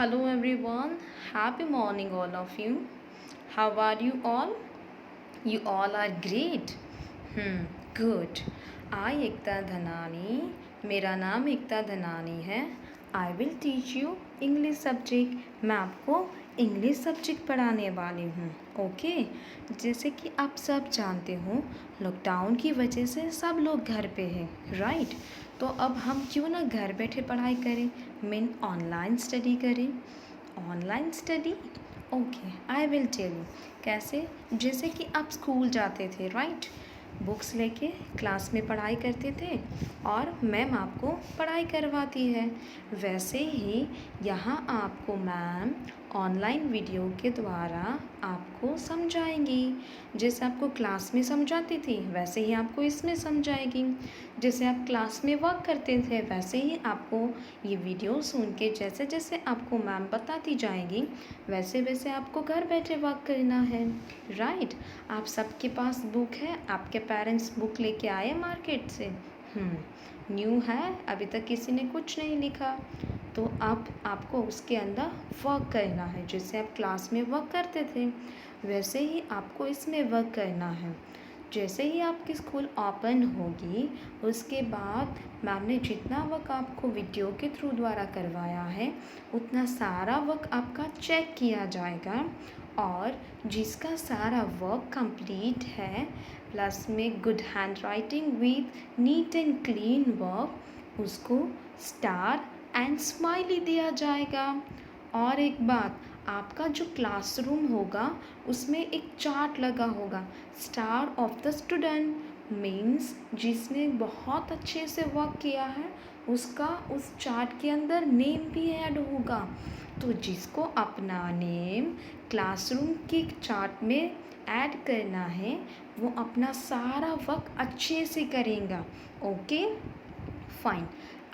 Hello everyone, happy morning all of you. How are you all? You all are great. Good. I Ekta Dhanani. मेरा नाम एकता धनानी है. I will teach you English subject. मैं आपको English subject पढ़ाने वाली हूँ. Okay. जैसे कि आप सब जानते हो, लॉकडाउन की वजह से सब लोग घर पे हैं, राइट. तो अब हम क्यों ना घर बैठे पढ़ाई करें, मीन ऑनलाइन स्टडी करें. Online study, okay, I will tell you कैसे. जैसे कि आप स्कूल जाते थे, राइट. बुक्स लेके क्लास में पढ़ाई करते थे और मैम आपको पढ़ाई करवाती है. वैसे ही यहाँ आपको मैम ऑनलाइन वीडियो के द्वारा आपको समझाएंगी. जैसे आपको क्लास में समझाती थी वैसे ही आपको इसमें समझाएगी. जैसे आप क्लास में वर्क करते थे वैसे ही आपको ये वीडियो सुन के जैसे जैसे आपको मैम बताती जाएंगी वैसे वैसे आपको घर बैठे वर्क करना है, राइट. आप सबके पास बुक है, आपके पेरेंट्स बुक लेके आए मार्केट से. न्यू है, अभी तक किसी ने कुछ नहीं लिखा. तो अब आपको उसके अंदर वर्क करना है. जैसे आप क्लास में वर्क करते थे वैसे ही आपको इसमें वर्क करना है. जैसे ही आपकी स्कूल ओपन होगी उसके बाद मैम ने जितना वर्क आपको वीडियो के थ्रू द्वारा करवाया है उतना सारा वर्क आपका चेक किया जाएगा. और जिसका सारा वर्क कंप्लीट है प्लस में good hand writing with NEET and clean work, उसको स्टार एंड स्माइली दिया जाएगा. और एक बात, आपका जो क्लासरूम होगा उसमें एक चार्ट लगा होगा, star of the student means जिसने बहुत अच्छे से वर्क किया है उसका उस चार्ट के अंदर नेम भी ऐड होगा. तो जिसको अपना नेम क्लासरूम के चार्ट में ऐड करना है वो अपना सारा वर्क अच्छे से करेगा. Okay fine.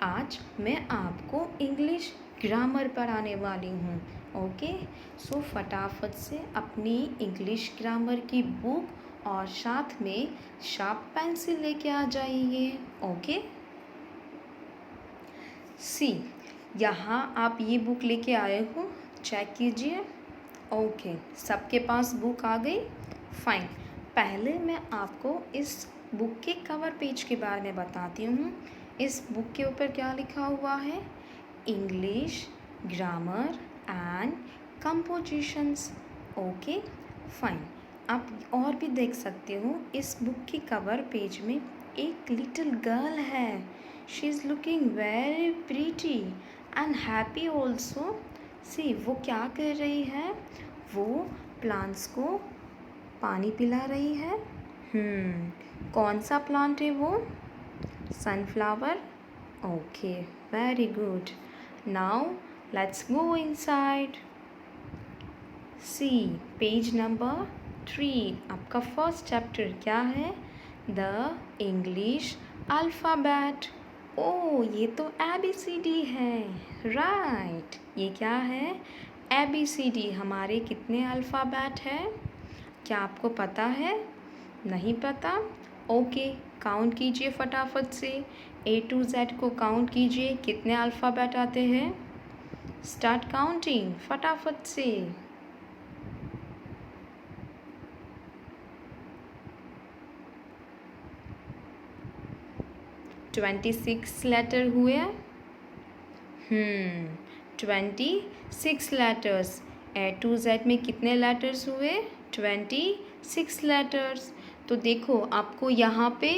आज मैं आपको इंग्लिश ग्रामर पढ़ाने वाली हूँ. ओके सो फटाफट से अपनी इंग्लिश ग्रामर की बुक और साथ में शार्प पेंसिल लेके आ जाइए. ओके सी, यहाँ आप ये बुक लेके आए हो, चेक कीजिए. ओके सबके पास बुक आ गई. फाइन. पहले मैं आपको इस बुक के कवर पेज के बारे में बताती हूँ. इस बुक के ऊपर क्या लिखा हुआ है, English grammar and compositions. Okay fine. आप और भी देख सकते हो इस बुक की कवर पेज में एक लिटिल गर्ल है. She is looking very pretty and happy also. See वो क्या कर रही है, वो प्लांट्स को पानी पिला रही है. कौन सा प्लांट है वो, sunflower. Okay very good. Now let's go inside. See page number 3, आपका फर्स्ट चैप्टर क्या है, द इंग्लिश अल्फ़ाबेट. ओ ये तो ABCD है, राइट. ये क्या है, ABCD. हमारे कितने अल्फ़ाबेट हैं, क्या आपको पता है, नहीं पता. ओके काउंट कीजिए फटाफट से, A to Z को काउंट कीजिए, कितने अल्फ़ाबेट आते हैं. स्टार्ट काउंटिंग फटाफट से. 26 लेटर हुए. 26 लेटर्स. A to Z में कितने लेटर्स हुए, 26 लेटर्स. तो देखो आपको यहाँ पे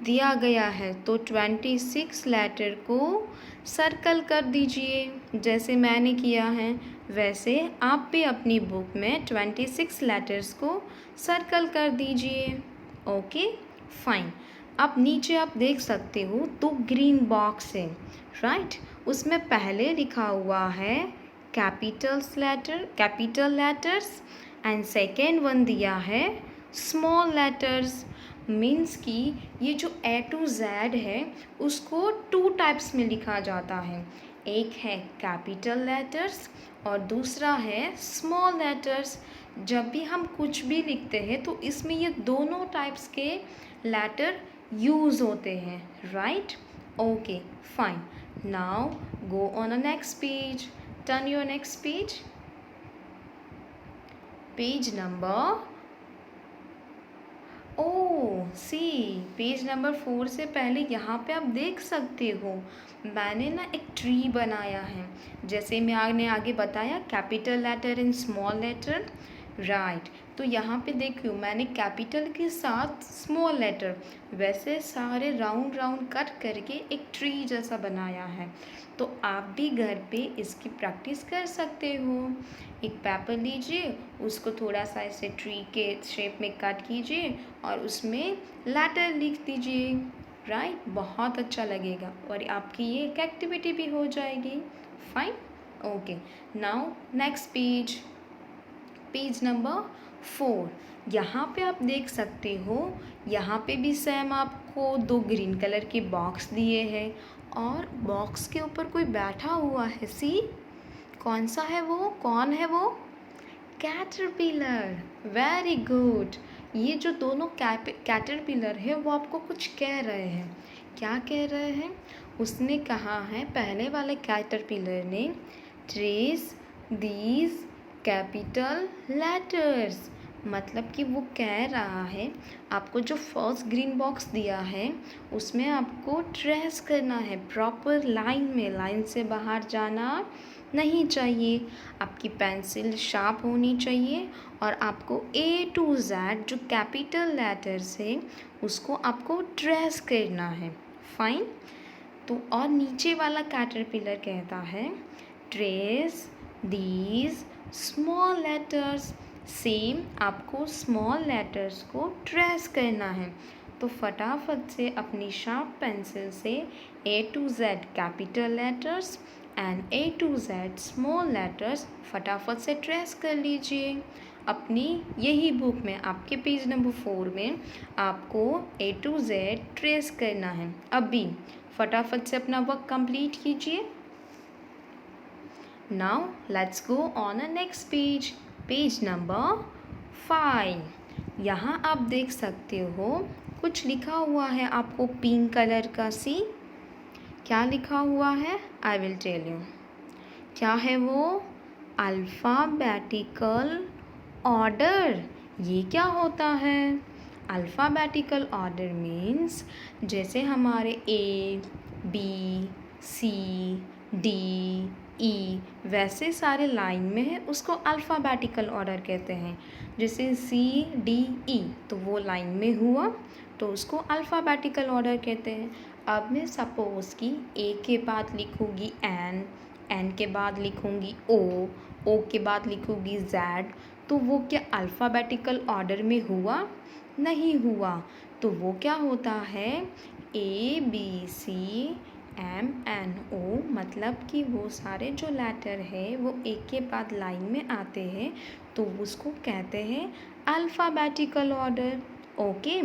दिया गया है तो 26 लेटर को सर्कल कर दीजिए. जैसे मैंने किया है वैसे आप भी अपनी बुक में 26 लेटर्स को सर्कल कर दीजिए. Okay fine. अब नीचे आप देख सकते हो तो ग्रीन बॉक्स है, राइट. उसमें पहले लिखा हुआ है capital letters and second one दिया है स्मॉल लेटर्स. मीन्स कि ये जो A to Z है उसको 2 टाइप्स में लिखा जाता है. एक है कैपिटल लेटर्स और दूसरा है स्मॉल लेटर्स. जब भी हम कुछ भी लिखते हैं तो इसमें ये दोनों टाइप्स के लेटर यूज़ होते हैं, right. Okay fine. Now go on a next page. Turn your next page. Page number, see page number 4 से पहले यहाँ पे आप देख सकते हो मैंने ना एक ट्री बनाया है। जैसे मैंने आगे बताया capital letter and small letter, right. तो यहाँ पे देखियो मैंने कैपिटल के साथ स्मॉल लेटर वैसे सारे राउंड राउंड कट करके एक ट्री जैसा बनाया है। तो आप भी घर पे इसकी प्रैक्टिस कर सकते हो। एक पेपर लीजिए, उसको थोड़ा सा ऐसे ट्री के शेप में कट कीजिए और उसमें लेटर लिख दीजिए, राइट। बहुत अच्छा लगेगा और आपकी ये एक एक्टिविटी भी हो जाएगी। Fine, okay. Now next page, page number 4। यहाँ पे आप देख सकते हो, यहाँ पे भी सेम आपको 2 ग्रीन कलर के बॉक्स दिए हैं और बॉक्स के ऊपर कोई बैठा हुआ है। सी कौन सा है वो, कौन है वो? Caterpillar, very good. ये जो दोनों कैटरपिलर है वो आपको कुछ कह रहे हैं। क्या कह रहे हैं? उसने कहा है, पहले वाले कैटरपिलर ने, ट्रेस दीज कैपिटल लेटर्स। मतलब कि वो कह रहा है आपको जो फर्स्ट ग्रीन बॉक्स दिया है उसमें आपको ट्रेस करना है प्रॉपर लाइन में, लाइन से बाहर जाना नहीं चाहिए। आपकी पेंसिल शार्प होनी चाहिए और आपको A to Z जो कैपिटल लेटर्स है उसको आपको ट्रेस करना है। फाइन। तो और नीचे वाला कैटरपिलर कहता है trace these small letters. Same आपको स्मॉल लेटर्स को ट्रेस करना है। तो फटाफट से अपनी शार्प पेंसिल से A to Z capital letters and A to Z small letters फटाफट से ट्रेस कर लीजिए। अपनी यही बुक में आपके पेज नंबर 4 में आपको A to Z ट्रेस करना है। अभी फटाफट से अपना वर्क कंप्लीट कीजिए। Now let's go on a next page, page number 5। यहाँ आप देख सकते हो कुछ लिखा हुआ है आपको पिंक कलर का। सी क्या लिखा हुआ है? I will tell you. क्या है वो? Alphabetical order. ये क्या होता है? अल्फ़ाबेटिकल ऑर्डर मीन्स जैसे हमारे A, B, C, D, E वैसे सारे लाइन में है उसको अल्फ़ाबेटिकल ऑर्डर कहते हैं। जैसे C, D, E तो वो लाइन में हुआ तो उसको अल्फ़ाबेटिकल ऑर्डर कहते हैं। अब मैं सपोज़ कि A के बाद लिखूँगी N, N के बाद लिखूँगी O, O के बाद लिखूँगी Z, तो वो क्या अल्फ़ाबेटिकल ऑर्डर में हुआ? नहीं हुआ। तो वो क्या होता है? A, B, C, M, N, O मतलब कि वो सारे जो लेटर है वो एक के बाद लाइन में आते हैं तो उसको कहते हैं अल्फ़ाबेटिकल ऑर्डर। ओके।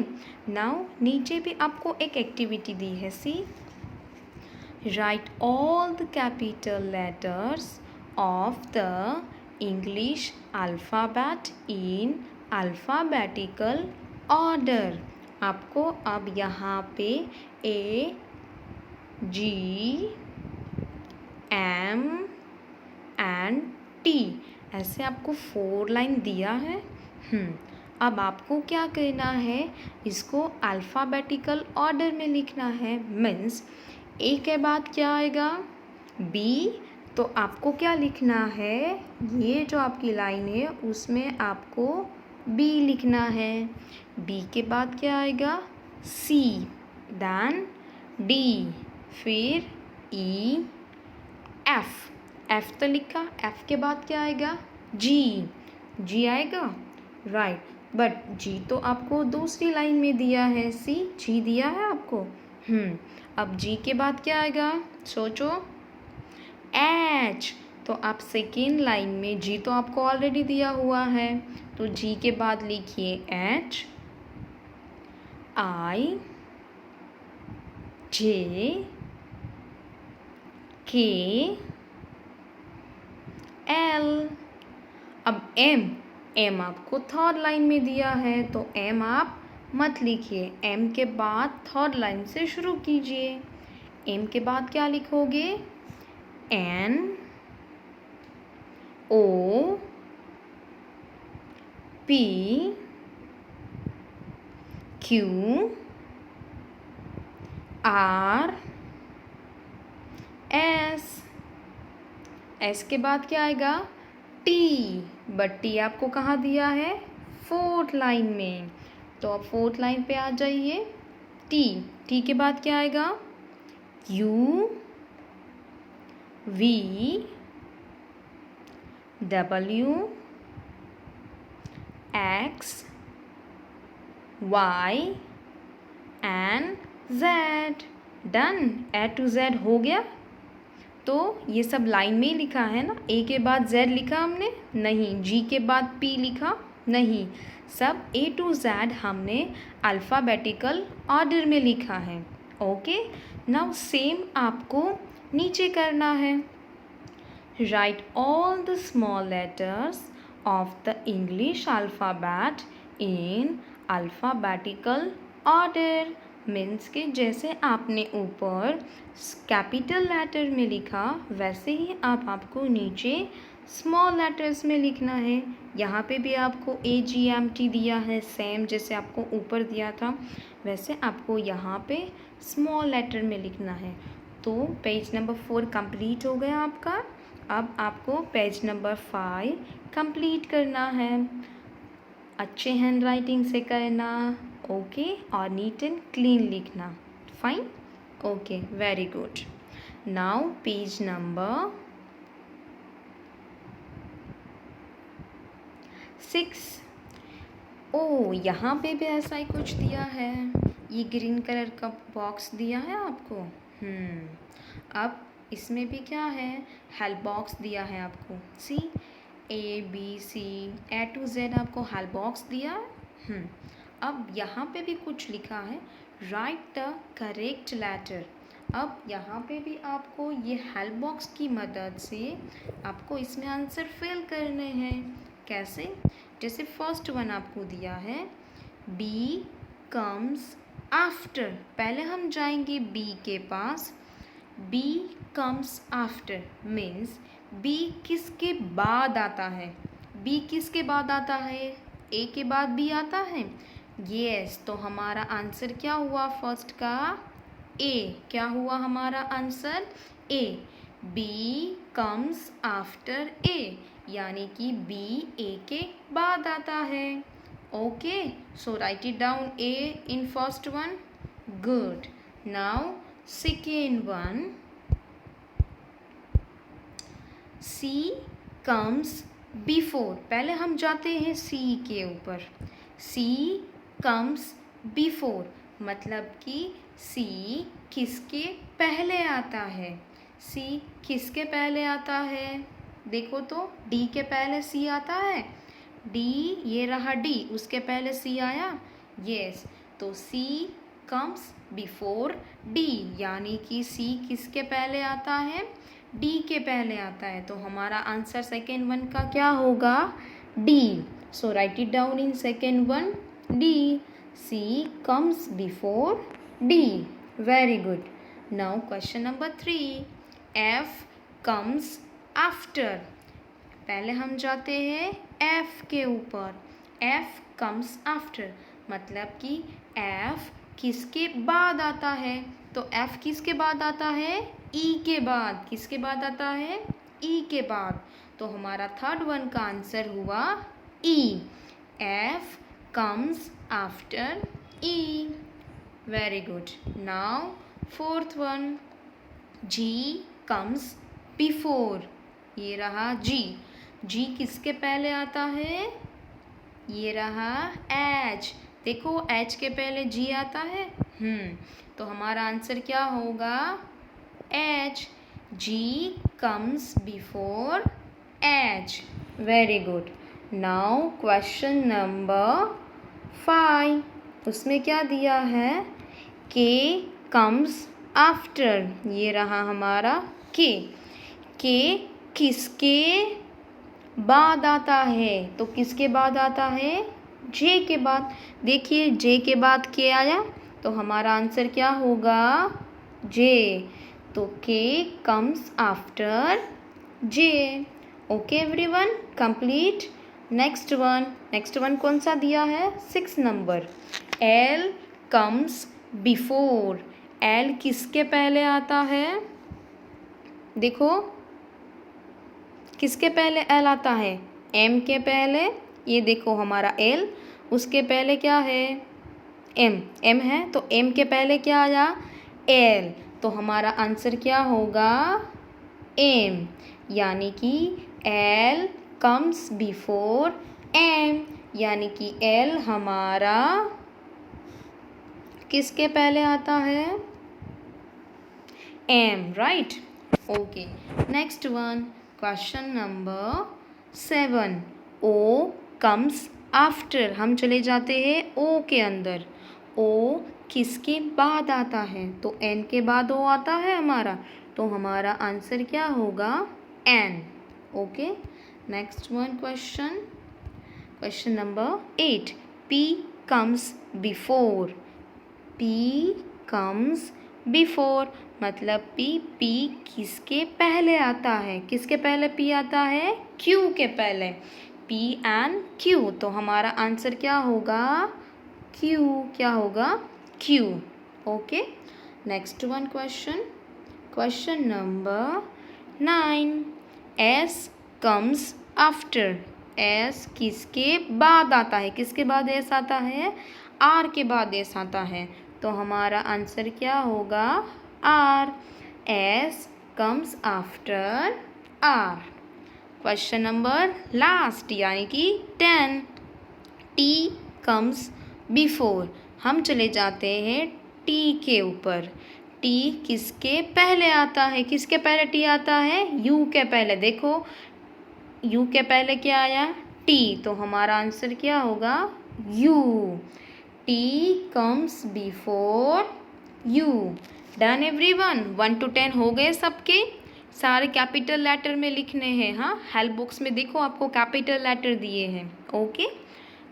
नाउ नीचे भी आपको एक एक्टिविटी दी है। See write all the capital letters of the English alphabet in alphabetical order. आपको अब यहाँ पे A, G, M and T ऐसे आपको 4 लाइन दिया है। अब आपको क्या करना है? इसको अल्फ़ाबेटिकल ऑर्डर में लिखना है। मीन्स A के बाद क्या आएगा? B। तो आपको क्या लिखना है? ये जो आपकी लाइन है उसमें आपको B लिखना है। B के बाद क्या आएगा? C, देन D, फिर E, F। F तो लिखा, F के बाद क्या आएगा? G, G आएगा, राइट। बट G तो आपको दूसरी लाइन में दिया है। सी G दिया है आपको। अब G के बाद क्या आएगा? सोचो। H। तो आप सेकेंड लाइन में G तो आपको ऑलरेडी दिया हुआ है तो G के बाद लिखिए H, I, J, K, L। अब M आपको थर्ड लाइन में दिया है तो M आप मत लिखिए। M के बाद थर्ड लाइन से शुरू कीजिए। M के बाद क्या लिखोगे? N, O P Q R S। S के बाद क्या आएगा? टी। बट टी आपको कहाँ दिया है? फोर्थ लाइन में। तो आप फोर्थ लाइन पे आ जाइए। टी के बाद क्या आएगा? U V W X Y and Z. Done. A to Z हो गया। तो ये सब लाइन में ही लिखा है ना। ए के बाद जेड लिखा हमने नहीं, जी के बाद पी लिखा नहीं, सब ए टू जेड हमने अल्फ़ाबेटिकल ऑर्डर में लिखा है। ओके, नाउ सेम आपको नीचे करना है। Right all the small letters of the English alphabet in alphabetical order. Means के जैसे आपने ऊपर कैपिटल लेटर में लिखा वैसे ही आपको नीचे स्मॉल लेटर्स में लिखना है। यहाँ पे भी आपको AGMT दिया है, सेम जैसे आपको ऊपर दिया था वैसे आपको यहाँ पे स्मॉल लेटर में लिखना है। तो पेज नंबर 4 कंप्लीट हो गया आपका। अब आपको पेज नंबर 5 कंप्लीट करना है। अच्छे हैंड राइटिंग से करना, ओके, और नीट एंड क्लीन लिखना। Fine, okay, very good. Now page number 6। ओ, यहाँ पे भी ऐसा ही कुछ दिया है। ये ग्रीन कलर का बॉक्स दिया है आपको। अब इसमें भी क्या है? हेल्प बॉक्स दिया है आपको। सी ABC A to Z आपको हेल्प बॉक्स दिया है। अब यहाँ पे भी कुछ लिखा है, राइट द करेक्ट लेटर। अब यहाँ पे भी आपको ये हेल्प बॉक्स की मदद से आपको इसमें आंसर फिल करने हैं। कैसे? जैसे फर्स्ट वन आपको दिया है, B कम्स आफ्टर। पहले हम जाएंगे B के पास। B comes after means B किसके बाद आता है? B किसके बाद आता है? A के बाद B आता है। यस, तो हमारा आंसर क्या हुआ फर्स्ट का? A। क्या हुआ हमारा answer? A। B comes after A, यानी कि B A के बाद आता है। Okay, so right it down A in first one. Good. Now second one, C comes before. पहले हम जाते हैं C के ऊपर। C कम्स बिफोर मतलब कि C किसके पहले आता है? C किसके पहले आता है? देखो तो D के पहले C आता है। D, ये रहा D, उसके पहले C आया। यस, तो C कम्स बिफोर D, यानी कि C किसके पहले आता है? D के पहले आता है। तो हमारा आंसर सेकेंड वन का क्या होगा? D। So right it down in second one, D। C comes before D। Very good. Now question number 3, F comes after। पहले हम जाते हैं F के ऊपर। F comes after मतलब कि F किसके बाद आता है? तो F किसके बाद आता है? E के बाद। किसके बाद आता है? E के बाद। तो हमारा थर्ड वन का आंसर हुआ E। F comes after E। Very good. Now fourth one, G comes before। ये रहा G। G किसके पहले आता है? ये रहा H। देखो H के पहले G आता है। तो हमारा आंसर क्या होगा? H। G comes before H। Very good. Now question number 5, उसमें क्या दिया है? K comes after। ये रहा हमारा K। K किसके बाद आता है? तो किसके बाद आता है? J के बाद। देखिए J के बाद K आया तो हमारा आंसर क्या होगा? J। तो K comes after J। Okay everyone, complete. Next one कौन सा दिया है? 6 number. L comes before. L किसके पहले आता है? देखो किसके पहले एल आता है? एम के पहले। ये देखो हमारा एल, उसके पहले क्या है? एम। एम है तो एम के पहले क्या आया? एल। तो हमारा आंसर क्या होगा? एम। यानी कि एल कम्स बिफोर एम, यानी कि एल हमारा किसके पहले आता है? M, right. Okay, next one, question number 7। O comes after. हम चले जाते हैं ओ के अंदर। ओ किसके बाद आता है? तो एन के बाद ओ आता है हमारा, तो हमारा आंसर क्या होगा? N. Okay, next one question number 8। P comes before. P comes before मतलब पी किसके पहले आता है? किसके पहले पी आता है? क्यू के पहले। पी एंड क्यू, तो हमारा आंसर क्या होगा? क्यू। क्या होगा? Q. Okay, next one question number 9। S comes after. S किसके बाद आता है? किसके बाद एस आता है? आर के बाद एस आता है, तो हमारा आंसर क्या होगा? R. S comes after R. Question number last यानी कि 10। T comes before. हम चले जाते हैं टी के ऊपर। टी किसके पहले आता है? किसके पहले टी आता है? यू के पहले। देखो यू के पहले क्या आया? टी, तो हमारा आंसर क्या होगा? You. T comes before you. Done everyone, 1 to 10 हो गए सबके? सारे कैपिटल लेटर में लिखने हैं। हाँ, हेल्प बॉक्स में देखो आपको कैपिटल लेटर दिए हैं। Okay,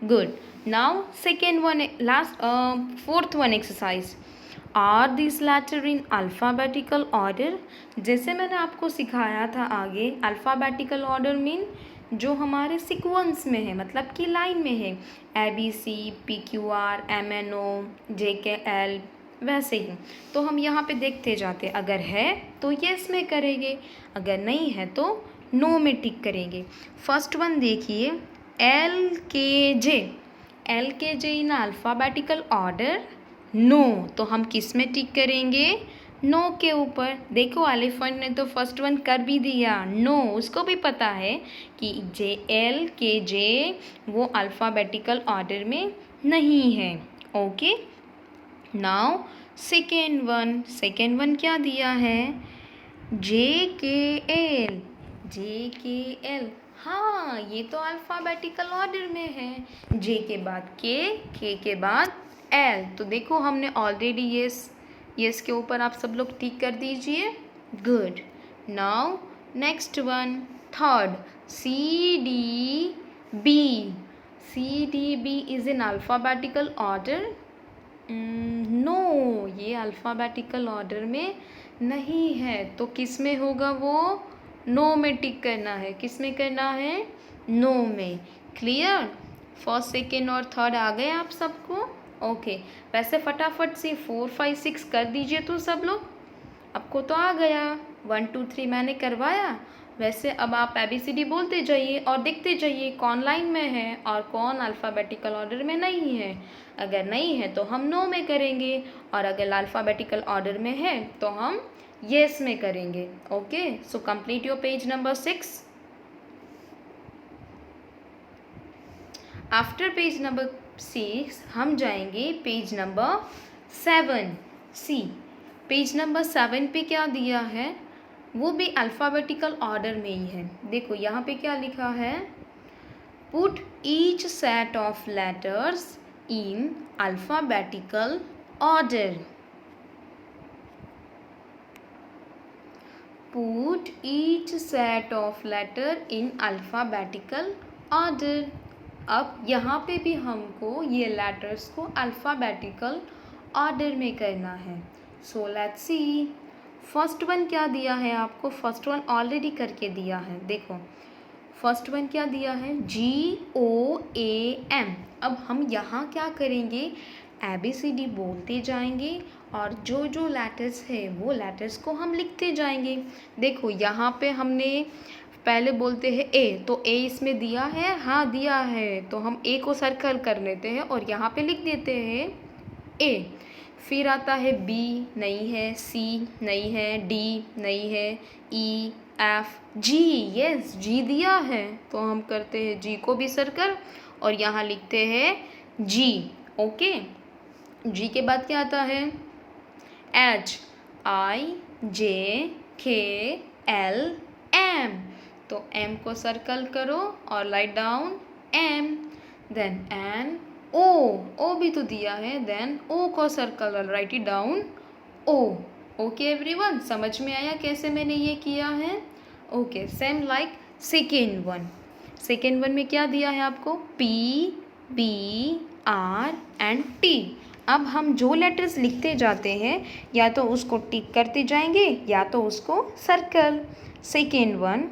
good. Now second one, fourth one exercise. Are this letter in alphabetical order. जैसे मैंने आपको सिखाया था आगे, अल्फ़ाबेटिकल ऑर्डर मीन जो हमारे सीक्वेंस में है, मतलब कि लाइन में है। ABC, PQR, MNO, JKL, वैसे ही। तो हम यहाँ पे देखते जाते, अगर है तो येस में करेंगे, अगर नहीं है तो नो में टिक करेंगे। फर्स्ट वन देखिए, LKJ। LKJ in alphabetical order no, तो हम किस में टिक करेंगे? नो के ऊपर। देखो एलिफेंट ने तो फर्स्ट वन कर भी दिया, नो। उसको भी पता है कि LKJ वो अल्फ़ाबेटिकल ऑर्डर में नहीं है। ओके, नाउ सेकेंड वन क्या दिया है? JKL। JKL, हाँ ये तो अल्फ़ाबेटिकल ऑर्डर में है। जे के बाद के के बाद एल। तो देखो हमने ऑलरेडी यस के ऊपर आप सब लोग टिक कर दीजिए। Good. Now next one, third, CDB। CDB is in alphabetical order? No, ये अल्फ़ाबेटिकल ऑर्डर में नहीं है, तो किस में होगा वो? नो में टिक करना है। किस में करना है? नो में। क्लियर? फर्स्ट, सेकेंड और थर्ड आ गए आप सबको? ओके, वैसे फटाफट से 4, 5, 6 कर दीजिए तो सब लोग। आपको तो आ गया, 1, 2, 3 मैंने करवाया। वैसे अब आप ABCD बोलते जाइए और देखते जाइए कौन लाइन में है और कौन अल्फ़ाबेटिकल ऑर्डर में नहीं है। अगर नहीं है तो हम नो में करेंगे, और अगर अल्फ़ाबेटिकल ऑर्डर में है तो हम येस में करेंगे। Okay, so complete your page number 6। After page number 6 हम जाएंगे पेज नंबर 7, सी। पेज नंबर 7 पे क्या दिया है? वो भी अल्फ़ाबेटिकल ऑर्डर में ही है। देखो यहाँ पे क्या लिखा है? Put each set of letters in alphabetical order. Put each set of letter in alphabetical order. अब यहाँ पे भी हमको ये लेटर्स को अल्फ़ाबेटिकल ऑर्डर में करना है। So let's see. First one क्या दिया है आपको? फर्स्ट वन ऑलरेडी करके दिया है। देखो फर्स्ट वन क्या दिया है, GOAM। अब हम यहाँ क्या करेंगे, ABCD बोलते जाएंगे और जो जो लेटर्स है वो लेटर्स को हम लिखते जाएंगे। देखो यहाँ पे हमने पहले बोलते हैं ए, तो ए इसमें दिया है, हाँ दिया है, तो हम ए को सर्कल कर लेते हैं और यहाँ पे लिख देते हैं ए। फिर आता है बी, नहीं है, सी नहीं है, डी नहीं है, ई, एफ, जी, यस जी दिया है, तो हम करते हैं जी को भी सर्कल और यहाँ लिखते हैं जी। ओके, जी के बाद क्या आता है, H, IJKLM, तो M को सर्कल करो और write down M। Then N, O भी तो दिया है, देन O को सर्कल और write it down O। Okay everyone, समझ में आया कैसे मैंने ये किया है? Okay, same like second one में क्या दिया है आपको, P, B, R एंड T। अब हम जो लेटर्स लिखते जाते हैं या तो उसको टिक करते जाएंगे या तो उसको सर्कल। सेकेंड वन,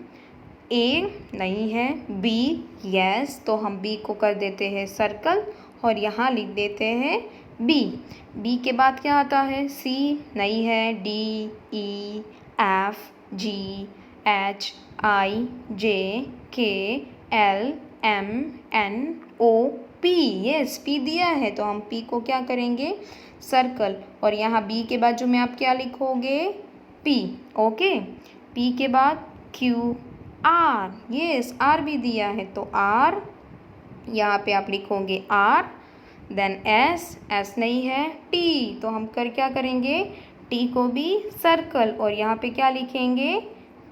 ए नहीं है, बी यस, तो हम बी को कर देते हैं सर्कल और यहाँ लिख देते हैं बी। बी के बाद क्या आता है, सी नहीं है, डी, ई, एफ, जी, एच, आई, जे, के, L, M, N, O, P. Yes P दिया है, तो हम पी को क्या करेंगे, सर्कल, और यहाँ बी के बाद जो में आप क्या लिखोगे, पी। ओके, पी के बाद क्यू, आर, यस आर भी दिया है, तो आर यहाँ पे आप लिखोगे आर। देन एस, एस नहीं है, टी, तो हम क्या करेंगे, टी को भी सर्कल और यहाँ पे क्या लिखेंगे,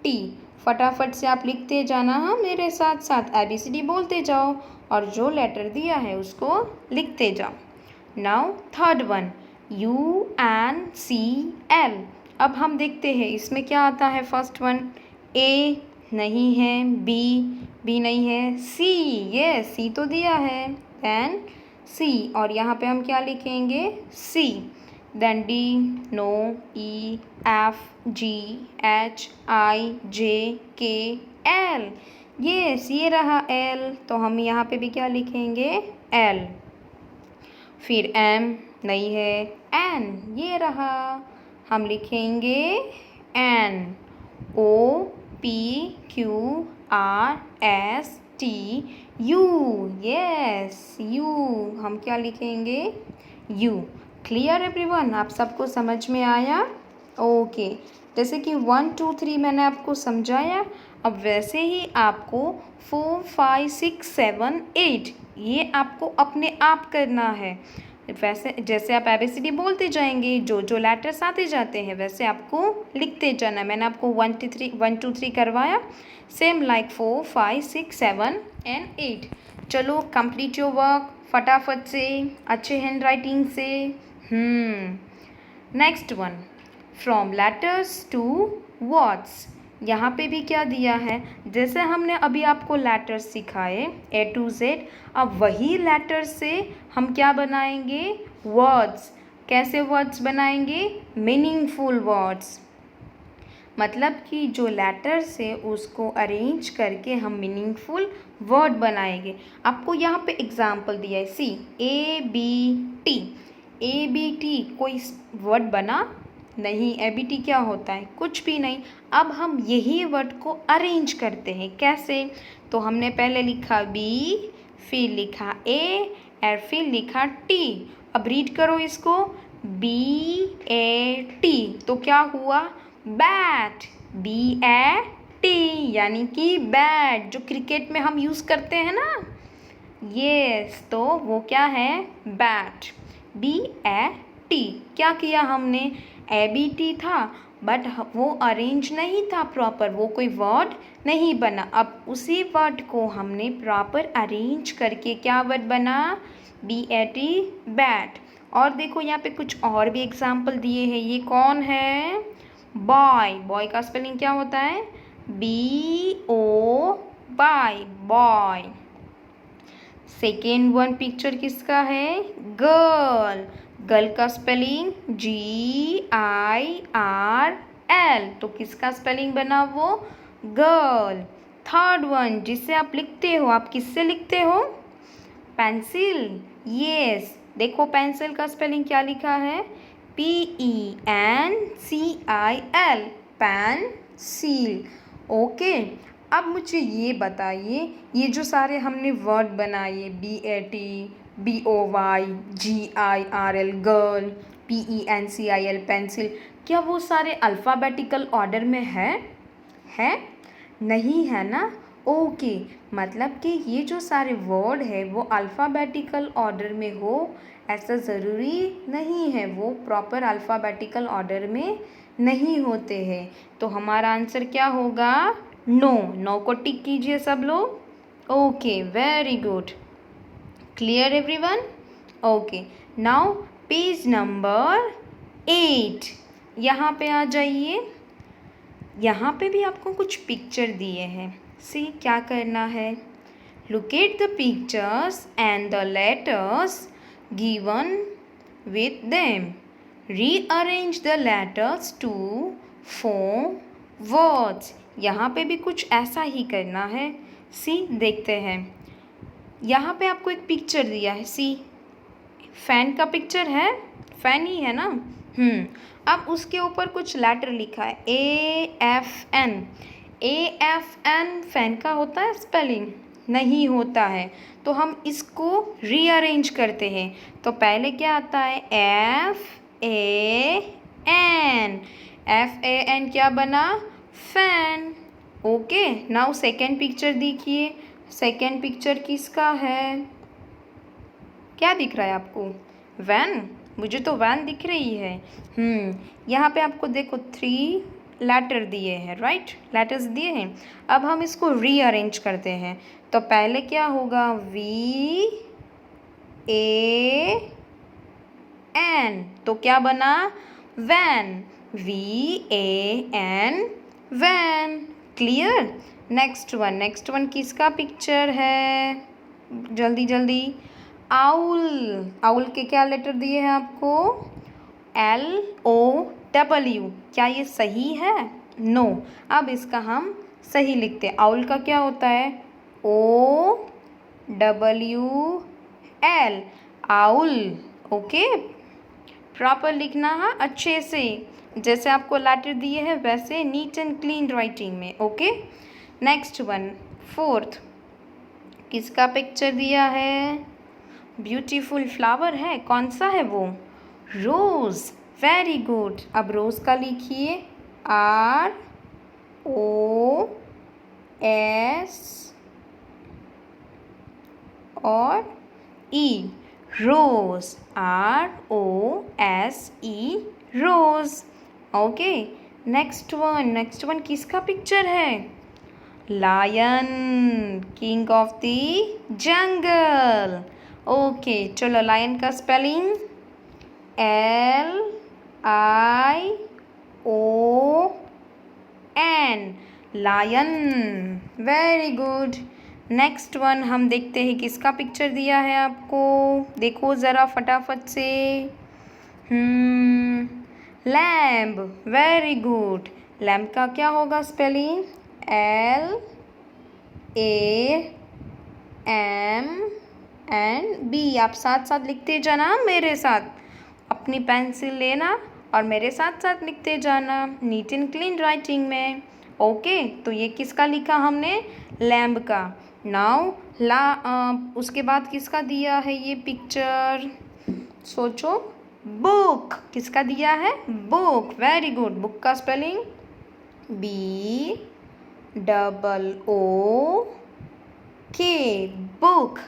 टी। फटाफट से आप लिखते जाना, हाँ मेरे साथ साथ ABCD बोलते जाओ और जो लेटर दिया है उसको लिखते जाओ। Now third one, UNCL। अब हम देखते हैं इसमें क्या आता है। फर्स्ट वन, ए नहीं है, बी नहीं है, सी, ये सी तो दिया है, देन सी, और यहाँ पे हम क्या लिखेंगे, सी। देन डी, नो, ई, एफ, जी, एच, आई, जे, के, एल, ये रहा एल, तो हम यहाँ पे भी क्या लिखेंगे, एल। फिर एम नहीं है, एन, ये रहा, हम लिखेंगे N. O, P, Q, R, S, T, U, yes U, हम क्या लिखेंगे, यू। क्लियर एवरीवन, आप सबको समझ में आया? ओके, जैसे कि 1 2 3 मैंने आपको समझाया, अब वैसे ही आपको 4 5 6 7 8 ये आपको अपने आप करना है। वैसे जैसे आप ABCD बोलते जाएंगे, जो जो लेटर्स आते जाते हैं वैसे आपको लिखते जाना। मैंने आपको 1 2 3 करवाया, सेम लाइक 4 5 6 7 एंड 8। चलो कंप्लीट योर वर्क फटाफट से, अच्छे हैंड राइटिंग से। Next one, from letters to words. यहाँ पे भी क्या दिया है, जैसे हमने अभी आपको लेटर्स सिखाए A to Z, अब वही लेटर्स से हम क्या बनाएंगे, वर्ड्स। कैसे वर्ड्स बनाएंगे, मीनिंगफुल वर्ड्स, मतलब कि जो लेटर्स है उसको अरेंज करके हम मीनिंगफुल वर्ड बनाएंगे। आपको यहाँ पे एग्जाम्पल दिया है, सी, ABT, ABT कोई वर्ड बना नहीं, ABT क्या होता है, कुछ भी नहीं। अब हम यही वर्ड को अरेंज करते हैं, कैसे, तो हमने पहले लिखा B, फिर लिखा A और फिर लिखा T। अब रीड करो इसको, BAT, तो क्या हुआ, बैट, BAT, यानी कि बैट, जो क्रिकेट में हम यूज़ करते हैं ना, यस, तो वो क्या है, बैट, BAT। क्या किया हमने, ABT था बट वो अरेंज नहीं था प्रॉपर, वो कोई वर्ड नहीं बना। अब उसी वर्ड को हमने प्रॉपर अरेंज करके क्या वर्ड बना, BAT, बैट। और देखो यहाँ पे कुछ और भी एग्जाम्पल दिए हैं, ये कौन है, बॉय, बॉय का स्पेलिंग क्या होता है, BOY, boy. Second one picture किसका है, गर्ल, गर्ल का स्पेलिंग GIRL, तो किसका स्पेलिंग बना वो, गर्ल। थर्ड वन जिससे आप लिखते हो, आप किससे लिखते हो? पेंसिल। यस, देखो पेंसिल का स्पेलिंग क्या लिखा है? PENCIL, pencil. ओके, अब मुझे ये बताइए, ये जो सारे हमने वर्ड बनाए, BAT BOY GIRL girl, PENCIL pencil, क्या वो सारे अल्फ़ाबेटिकल ऑर्डर में है? नहीं है ना? ओके, मतलब कि ये जो सारे वर्ड है वो अल्फ़ाबेटिकल ऑर्डर में हो ऐसा ज़रूरी नहीं है, वो प्रॉपर अल्फ़ाबेटिकल ऑर्डर में नहीं होते हैं। तो हमारा आंसर क्या होगा? नो को टिक कीजिए सब लोग। Okay, very good, clear everyone? Okay, now page number 8, यहाँ पे आ जाइए। यहाँ पे भी आपको कुछ पिक्चर दिए हैं। सी क्या करना है? Look at the pictures and the letters given with them. Rearrange the letters to form words. यहाँ पे भी कुछ ऐसा ही करना है। सी देखते हैं, यहाँ पे आपको एक पिक्चर दिया है। सी, फैन का पिक्चर है, फैन ही है ना? अब उसके ऊपर कुछ लेटर लिखा है, AFN। AFN फैन का होता है स्पेलिंग? नहीं होता है, तो हम इसको रीअरेंज करते हैं। तो पहले क्या आता है? FAN। FAN क्या बना? Fan. Okay, now second picture देखिए। सेकेंड पिक्चर किसका है? क्या दिख रहा है आपको? वैन। मुझे तो वैन दिख रही है। यहाँ पे आपको देखो 3 लेटर दिए हैं, राइट? लेटर्स दिए हैं। अब हम इसको रीअरेंज करते हैं। तो पहले क्या होगा? VAN, तो क्या बना? Van. VAN, van. Clear? Next one किसका पिक्चर है? जल्दी जल्दी। आउल के क्या लेटर दिए हैं आपको? LOW। क्या ये सही है? नो। अब इसका हम सही लिखते हैं। आउल का क्या होता है? OWL, owl. ओके, प्रॉपर लिखना है अच्छे से, जैसे आपको लेटर दिए हैं वैसे नीट एंड क्लीन राइटिंग में। ओके, नेक्स्ट वन, फोर्थ किसका पिक्चर दिया है? ब्यूटीफुल फ्लावर है, कौन सा है वो? रोज़। Very good. अब रोज़ का लिखिए, ROS और E, rose. ROSE, rose. Okay, next one किसका पिक्चर है? Lion, king of the jungle. Okay, चलो लायन का spelling LION, lion. Very good. Next one हम देखते हैं किसका पिक्चर दिया है आपको। देखो ज़रा फटाफट से। लैम्ब। Very good. लैम्ब का क्या होगा स्पेलिंग? LAMB। आप साथ साथ लिखते जाना मेरे साथ, अपनी पेंसिल लेना और मेरे साथ साथ लिखते जाना नीट एंड क्लीन राइटिंग में। ओके, तो ये किसका लिखा हमने? लैम्ब का। नाउ उसके बाद किसका दिया है ये पिक्चर? सोचो। बुक। किसका दिया है? बुक। Very good. बुक का spelling BOOK, book.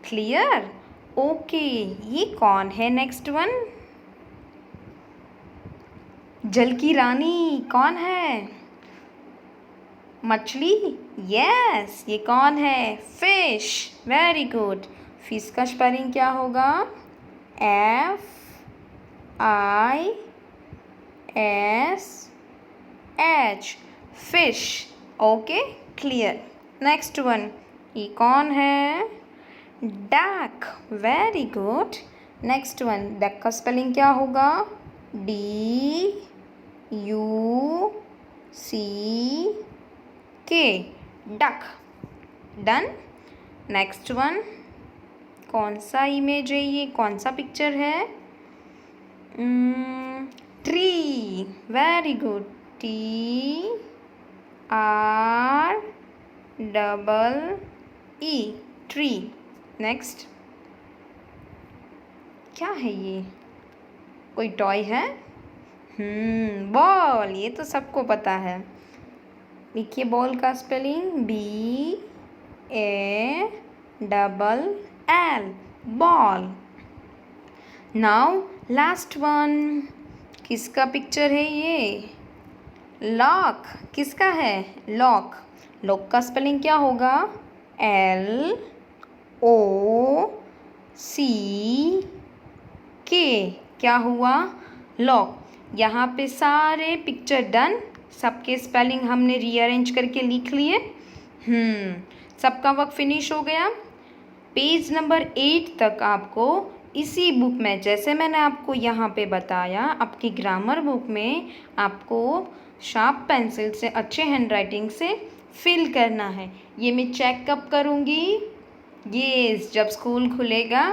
Clear? Okay, ये कौन है? नेक्स्ट वन, जल की रानी कौन है? मछली। यस, ये कौन है? फिश। Very good. फिश का स्पेलिंग क्या होगा? FISH, fish. Okay, clear. Next one, ये कौन है? Duck. Very good. Next one, duck का स्पेलिंग क्या होगा? DUCK, duck. Done. Next one, कौन सा इमेज है ये, कौन सा पिक्चर है? Tree. Very good. T R double E, tree. Next, क्या है ये, कोई टॉय है? बॉल। ये तो सबको पता है। लिखिए बॉल का spelling, BALL, ball. Now last one, किसका पिक्चर है ये? लॉक। किसका है? लॉक। लॉक का स्पेलिंग क्या होगा? LOCK। क्या हुआ? लॉक। यहाँ पे सारे पिक्चर डन, सबके स्पेलिंग हमने रीअरेंज करके लिख लिए। सबका वर्क फिनिश हो गया। पेज नंबर 8 तक आपको इसी बुक में, जैसे मैंने आपको यहाँ पे बताया, आपकी ग्रामर बुक में आपको शार्प पेंसिल से अच्छे हैंडराइटिंग से फिल करना है। ये मैं चेक कब करूँगी? ये जब स्कूल खुलेगा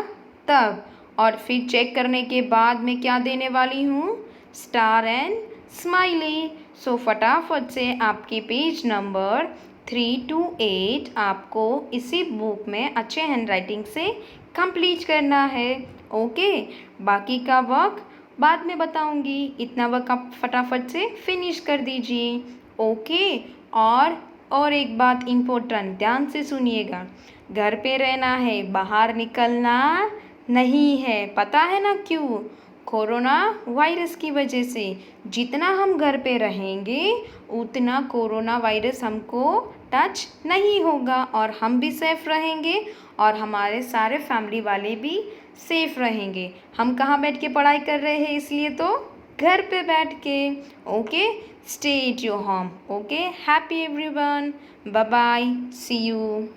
तब। और फिर चेक करने के बाद मैं क्या देने वाली हूँ? Star and smiley. सो फटाफट से आपके पेज नंबर 3 to 8 आपको इसी बुक में अच्छे हैंडराइटिंग से कंप्लीट करना है। ओके, बाकी का वर्क बाद में बताऊंगी। इतना वर्क आप फटाफट से फिनिश कर दीजिए। ओके। और एक बात इम्पोर्टेंट, ध्यान से सुनिएगा। घर पे रहना है, बाहर निकलना नहीं है। पता है ना क्यों? कोरोना वायरस की वजह से। जितना हम घर पे रहेंगे उतना कोरोना वायरस हमको टच नहीं होगा और हम भी सेफ रहेंगे और हमारे सारे फैमिली वाले भी सेफ रहेंगे। हम कहाँ बैठ के पढ़ाई कर रहे हैं? इसलिए तो घर पे बैठ के। Okay, stay at your home. Okay, happy everyone, bye bye, see you.